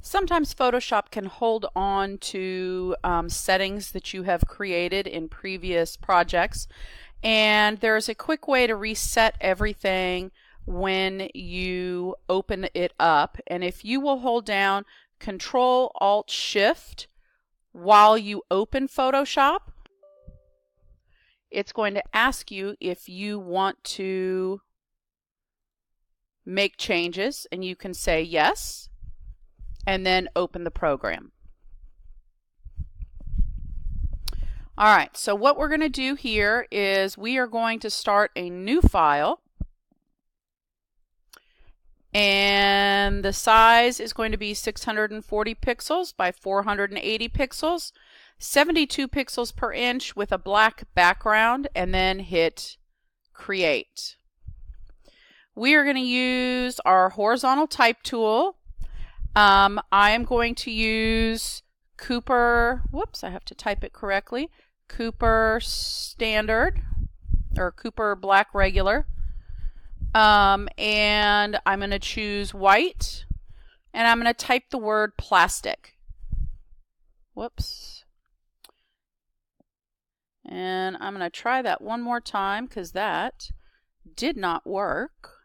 Sometimes Photoshop can hold on to settings that you have created in previous projects, and there's a quick way to reset everything when you open it up. And if you will hold down Control-Alt-Shift while you open Photoshop, it's going to ask you if you want to make changes, and you can say yes, and then open the program. All right, so what we're going to do here is we are going to start a new file, and the size is going to be 640 pixels by 480 pixels, 72 pixels per inch with a black background, and then hit create. We are going to use our horizontal type tool. I am going to use Cooper, whoops, I have to type it correctly, Cooper Standard, or Cooper Black Regular. And I'm going to choose white, and I'm going to type the word plastic. Whoops. And I'm going to try that one more time because that did not work.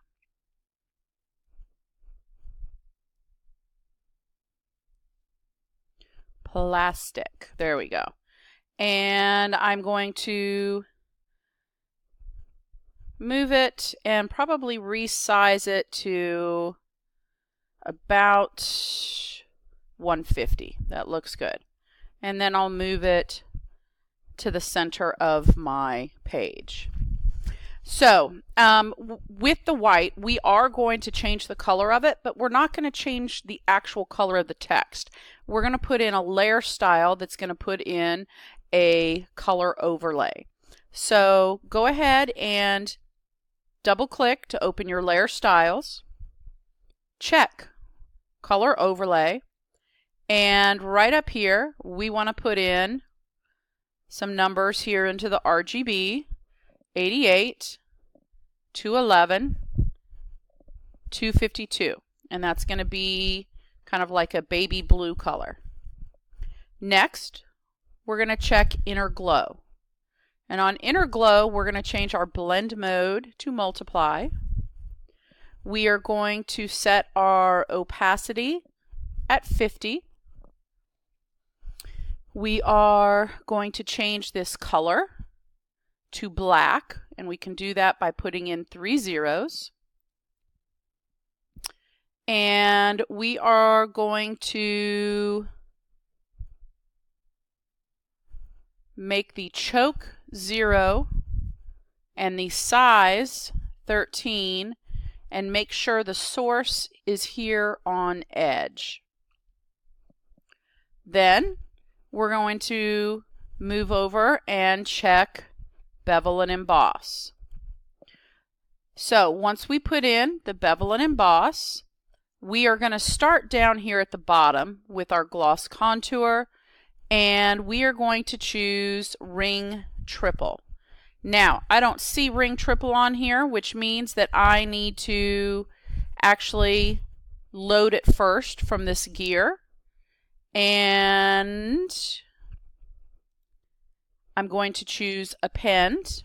Plastic. There we go. And I'm going to move it and probably resize it to about 150. That looks good. And then I'll move it to the center of my page. So with the white, we are going to change the color of it, but we're not going to change the actual color of the text. We're going to put in a layer style that's going to put in a color overlay. So go ahead and double click to open your layer styles, check color overlay, and right up here we want to put in some numbers here into the RGB, 88, 211, 252, and that's going to be kind of like a baby blue color. Next, we're going to check inner glow. And on inner glow, we're going to change our blend mode to multiply. We are going to set our opacity at 50. We are going to change this color to black, and we can do that by putting in 3 zeros. And we are going to make the choke 0 and the size 13, and make sure the source is here on edge. Then we're going to move over and check bevel and emboss. So once we put in the bevel and emboss, we are going to start down here at the bottom with our gloss contour, and we are going to choose ring triple. Now, I don't see ring triple on here, which means that I need to actually load it first from this gear. And I'm going to choose append.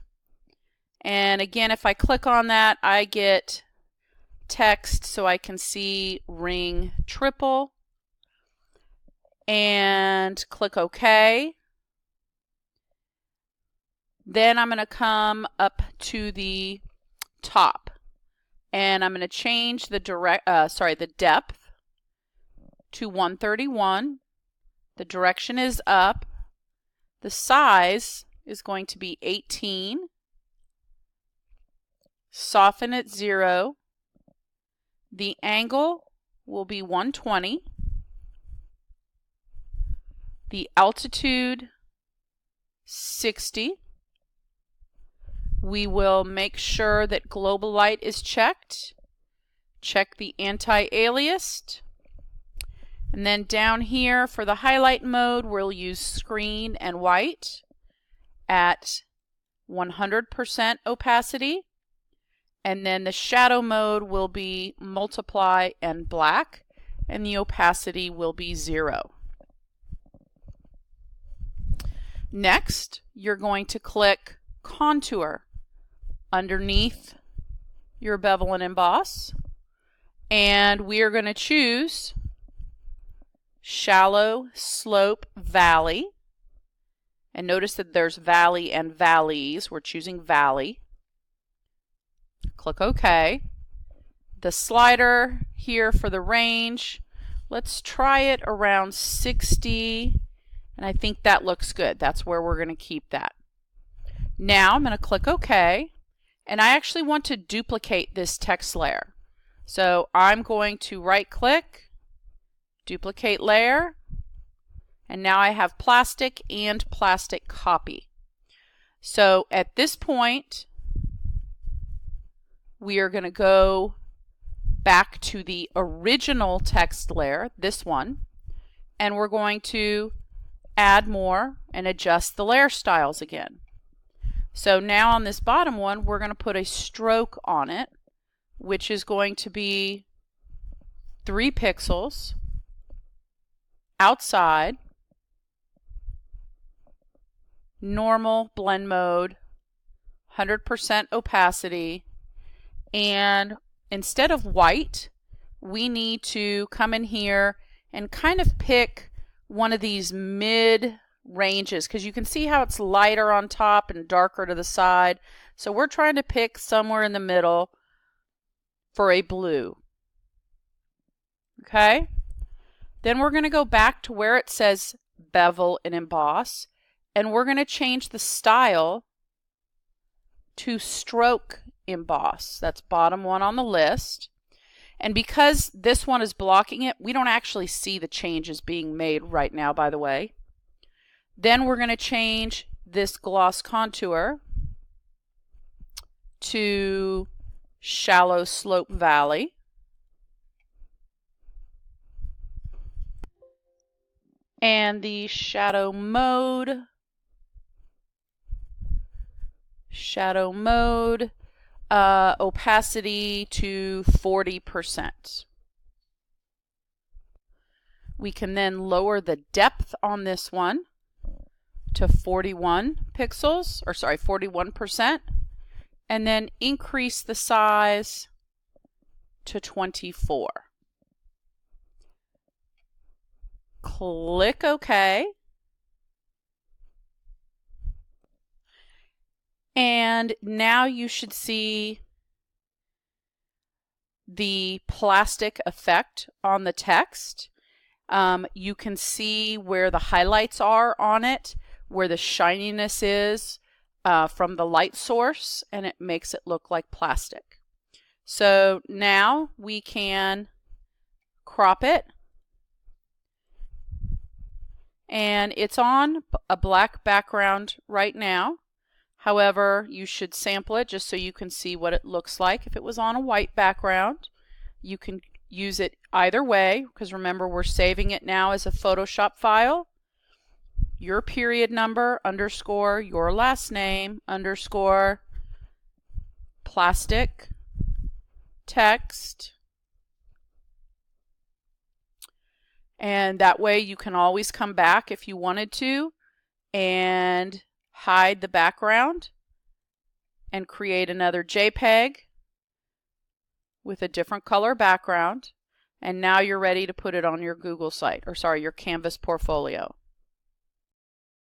And again, if I click on that, I get text so I can see ring triple. And click OK. Then I'm going to come up to the top, and I'm going to change the the depth to 131. The direction is up. The size is going to be 18. Soften at 0. The angle will be 120. The altitude 60. We will make sure that global light is checked. Check the anti-aliased. And then down here for the highlight mode, we'll use screen and white at 100% opacity. And then the shadow mode will be multiply and black and the opacity will be 0. Next, you're going to click Contour underneath your bevel and emboss, and we are going to choose Shallow Slope Valley. And notice that there's valley and valleys. We're choosing valley. Click OK. The slider here for the range, let's try it around 60, and I think that looks good. That's where we're going to keep that. Now I'm going to click OK, and I actually want to duplicate this text layer. So I'm going to right click, duplicate layer, and now I have plastic and plastic copy. So at this point, we are going to go back to the original text layer, this one, and we're going to add more and adjust the layer styles again. So now on this bottom one, we're going to put a stroke on it, which is going to be 3 pixels outside, normal blend mode, 100% opacity, and instead of white, we need to come in here and kind of pick one of these mid ranges, because you can see how it's lighter on top and darker to the side. So we're trying to pick somewhere in the middle for a blue. Okay? Then we're going to go back to where it says bevel and emboss, and we're going to change the style to stroke emboss. That's bottom one on the list. And because this one is blocking it, we don't actually see the changes being made right now, by the way. Then we're going to change this gloss contour to Shallow Slope Valley. And the shadow mode, opacity to 40%. We can then lower the depth on this one to 41 pixels, or sorry, 41%, and then increase the size to 24. Click OK. And now you should see the plastic effect on the text. You can see where the highlights are on it, where the shininess is from the light source, and it makes it look like plastic. So now we can crop it. And it's on a black background right now. However, you should sample it just so you can see what it looks like. If it was on a white background, you can use it either way, because remember, we're saving it now as a Photoshop file. Your period number underscore your last name underscore plastic text. And that way you can always come back if you wanted to and hide the background and create another JPEG with a different color background. And now you're ready to put it on your Google site, or sorry, your Canvas portfolio.